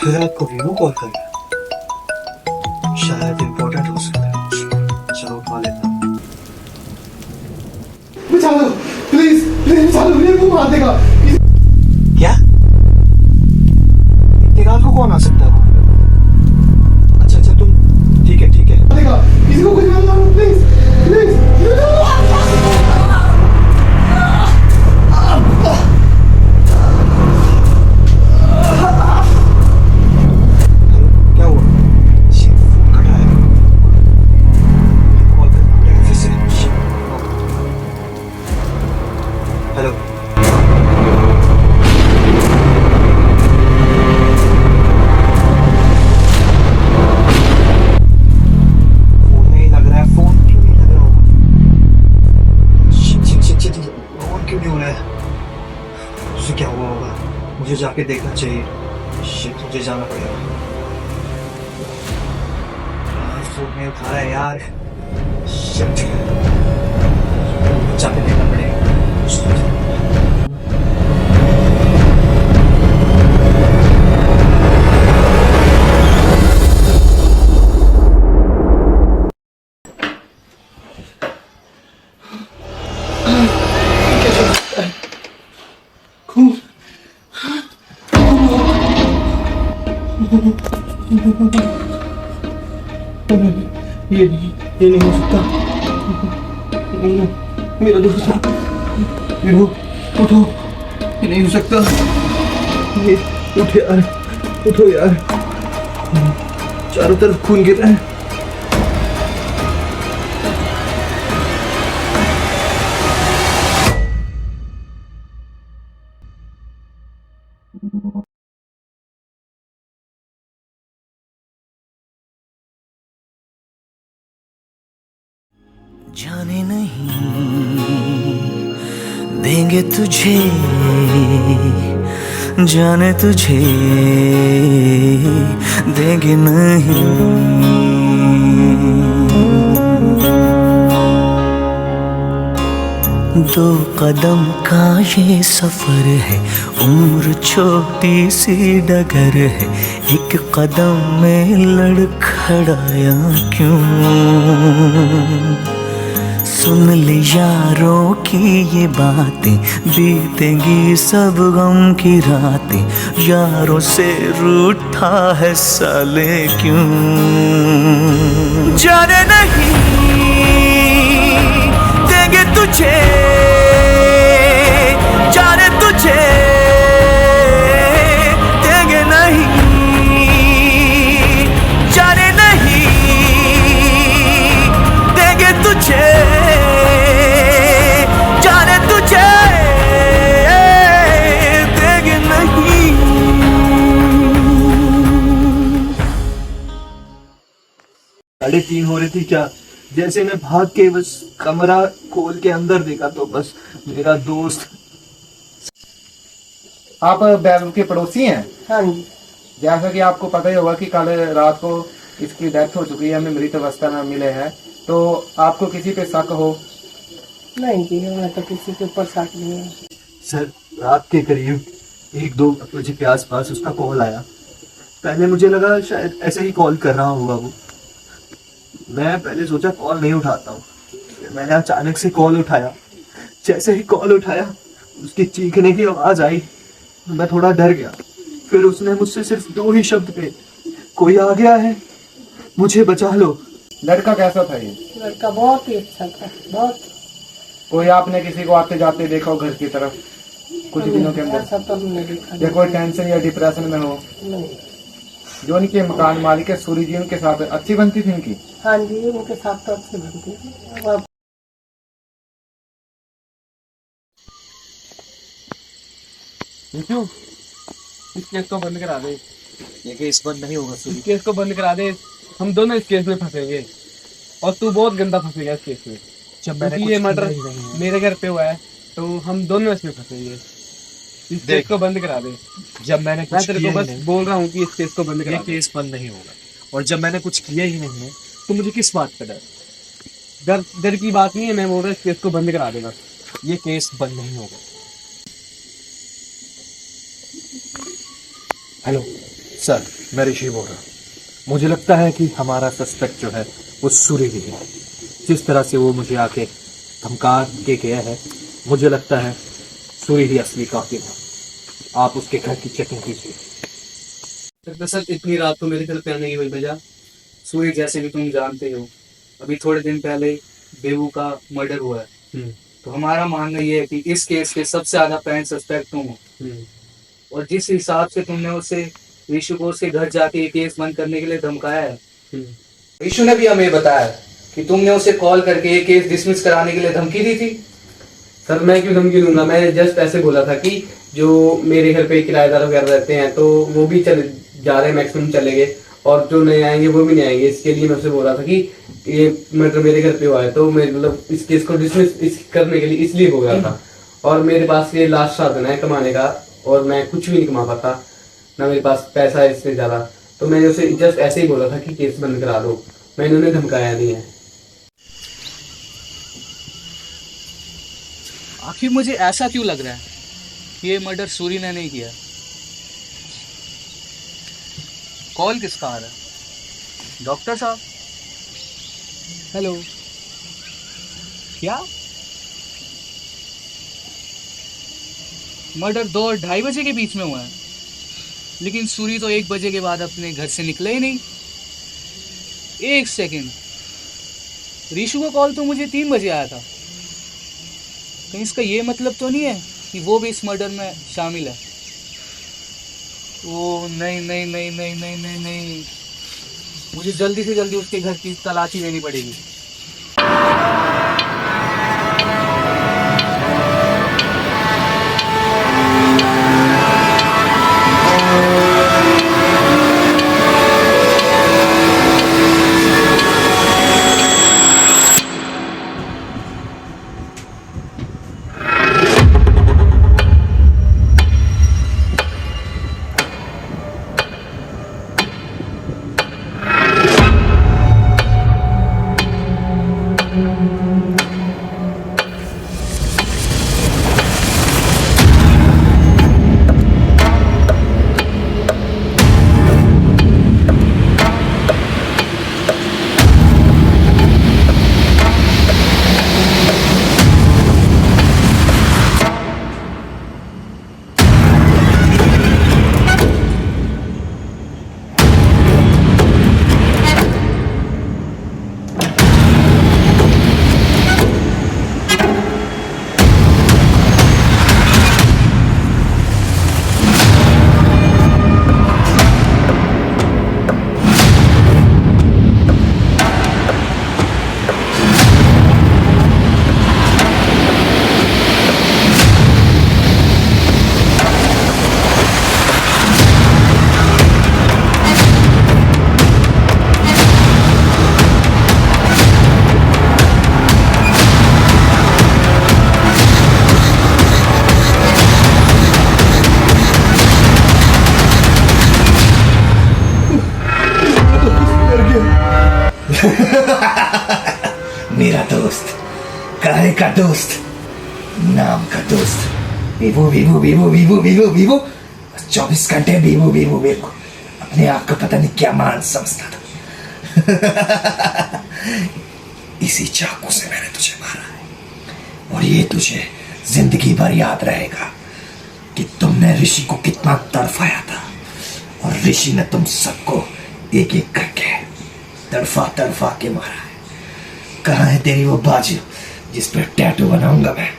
फिर आपको Vivo call कर गया, शायद इम्पोर्टेंट हो सकता है। चलो उठा लेता हूँ। बचा लो प्लीज प्लीज, बचा लो, मेरे को मार देगा। क्या? इतनी रात को कौन आ सकता है वहां पे? अच्छा अच्छा, तुम ठीक है ठीक है। देगा, किसी को कुछ मत मारो प्लीज प्लीज। क्या हुआ? शिट, फोन कटा है। कॉल करना पड़ेगा फिर से। शिट। हेलो। फोन नहीं लग रहा है, फोन क्यों नहीं लग रहा होगा? Shit shit shit shit, phone क्यों नहीं हो रहा है? उसे क्या हुआ होगा? मुझे जाके देखना चाहिए। शिट, मुझे जाना पड़ेगा। यार, फोन नहीं उठा रहा है यार। शिट, जाके देखना पड़ेगा। ये नहीं हो सकता। नहीं, मेरा दोस्त, वीवो उठो, ये नहीं हो सकता। ये उठो यार, उठो यार, चारों तरफ खून गिर रहा है। जाने नहीं देंगे तुझे, जाने तुझे देंगे नहीं। दो कदम का ये सफर है, उम्र छोटी सी डगर है, एक कदम में लड़खड़ाया क्यों। सुन ले यारों की ये बातें, बीतेंगी सब गम की रातें, यारों से रूठा है साले क्यों। जाने नहीं देंगे तुझे, जाने तुझे देंगे नहीं, जाने नहीं देंगे तुझे, जाने तुझे देंगे नहीं। 3:30 हो रही थी क्या? जैसे मैं भाग के बस कमरा खोल के अंदर देखा तो बस मेरा दोस्त। आप बैल के पड़ोसी हैं? हाँ जी। जैसा कि आपको पता ही होगा कि कल रात को इसकी डेथ हो चुकी है, हमें मृत अवस्था में मिले हैं, तो आपको किसी पे शक हो? नहीं जी, हमें तो किसी के ऊपर शक नहीं है। सर, रात के करीब 1-2 बजे के आसपास उसका कॉल आया। पहले मुझे लगा शायद ऐसे ही कॉल कर रहा होगा वो। मैं पहले सोचा कॉल नहीं उठाता हूँ, फिर मैंने अचानक से कॉल उठाया। जैसे ही कॉल उठाया उसकी चीखने की आवाज आई, मैं थोड़ा डर गया। फिर उसने मुझसे सिर्फ 2 ही शब्द कहे, कोई आ गया है, मुझे बचा लो। लड़का कैसा था ये? लड़का बहुत ही अच्छा था, बहुत। कोई आपने किसी को आते जाते देखा हो घर की तरफ कुछ दिनों के अंदर? ऐसा तो हमने देखा या कोई टेंशन या डिप्रेशन में हो? नहीं। जो इनके मकान मालिक है सूरी जी, उनके साथ अच्छी बनती थी इनकी? हाँ जी, उनके साथ तो अच्छी बनती थी। अब इस केस को बंद करा दे। ये केस बंद नहीं होगा इस केस को बंद करा दे, हम दोनों इस केस में फंसेंगे और तू बहुत गंदा फंसेगा इस केस में। क्योंकि ये मर्डर मेरे घर पे हुआ है तो हम दोनों इसमें फंसेंगे। इस केस को बंद करा दे। जब मैंने मैं कुछ तेरे किया को ही बस नहीं, बोल रहा हूँ कि इस केस को बंद ये करा दे। केस बंद नहीं होगा। और जब मैंने कुछ किया ही नहीं है तो मुझे किस बात का डर? डर डर की बात नहीं है, मैं बोल रहा हूँ इस केस को बंद करा दे बस। ये केस बंद नहीं होगा। हेलो सर, मैं ऋषि बोल रहा हूँ। मुझे लगता है कि हमारा सस्पेक्ट जो है वो सूर्य ही है। जिस तरह से वो मुझे आके धमका के गया है, मुझे लगता है सूर्य ही असली कातिल है। आप उसके घर की चेकिंग कीजिए। दरअसल इतनी रात को मेरे घर पे आने की वही वजह, सूर्य जैसे भी तुम जानते हो, अभी थोड़े दिन पहले बेबू का मर्डर हुआ है। तो हमारा मानना ये है कि इस केस के सबसे ज्यादा प्राइम सस्पेक्ट तुम हो। और जिस हिसाब से तुमने उसे ऋषि को उसके घर जाके ये केस बंद करने के लिए धमकाया है, ऋषि ने भी हमें बताया कि तुमने उसे कॉल करके ये केस डिसमिस कराने के लिए धमकी दी थी। सर मैं क्यों धमकी दूंगा, मैं जस्ट ऐसे बोला था कि जो मेरे घर पे किराएदार वगैरह रहते हैं तो वो भी चले जा रहे हैं, मैक्सिमम चले गए, और जो नए आएंगे वो भी नहीं आएंगे। इसके लिए मैं उससे बोल रहा था कि ये मैटर मेरे घर पे हुआ है, तो मैं मतलब इस केस को डिसमिस करने के लिए इसलिए हो गया था। और मेरे पास ये लास्ट साधन है कमाने का, और मैं कुछ भी नहीं कमा पाता, ना मेरे पास पैसा है इससे ज्यादा। तो मैंने उसे जस्ट ऐसे ही बोला था कि केस बंद करा दो, मैंने उन्हें धमकाया नहीं है। आखिर मुझे ऐसा क्यों लग रहा है कि ये मर्डर सूरी ने नहीं किया। कॉल किसका आ रहा है? डॉक्टर साहब, हेलो, क्या मर्डर 2 और 2:30 बजे के बीच में हुआ है, लेकिन सूरी तो 1 बजे के बाद अपने घर से निकले ही नहीं। 1 सेकेंड, ऋषु का कॉल तो मुझे 3 बजे आया था। कहीं इसका ये मतलब तो नहीं है कि वो भी इस मर्डर में शामिल है? ओ नहीं नहीं नहीं नहीं नहीं नहीं नहीं, मुझे जल्दी से जल्दी उसके घर की तलाशी लेनी पड़ेगी। मेरा दोस्त, काहे का दोस्त, नाम का दोस्त, Vivo Vivo Vivo Vivo Vivo Vivo, 24 घंटे वीवो वीवो वीवो, अपने आप को पता नहीं क्या मान समझता था। इसी चाकू से मैंने तुझे मारा है, और ये तुझे जिंदगी भर याद रहेगा कि तुमने ऋषि को कितना तड़फाया था, और ऋषि ने तुम सबको एक एक करके तड़फा तड़फा के मारा है। कहाँ है तेरी वो बाजू जिस पर टैटू बनाऊंगा मैं?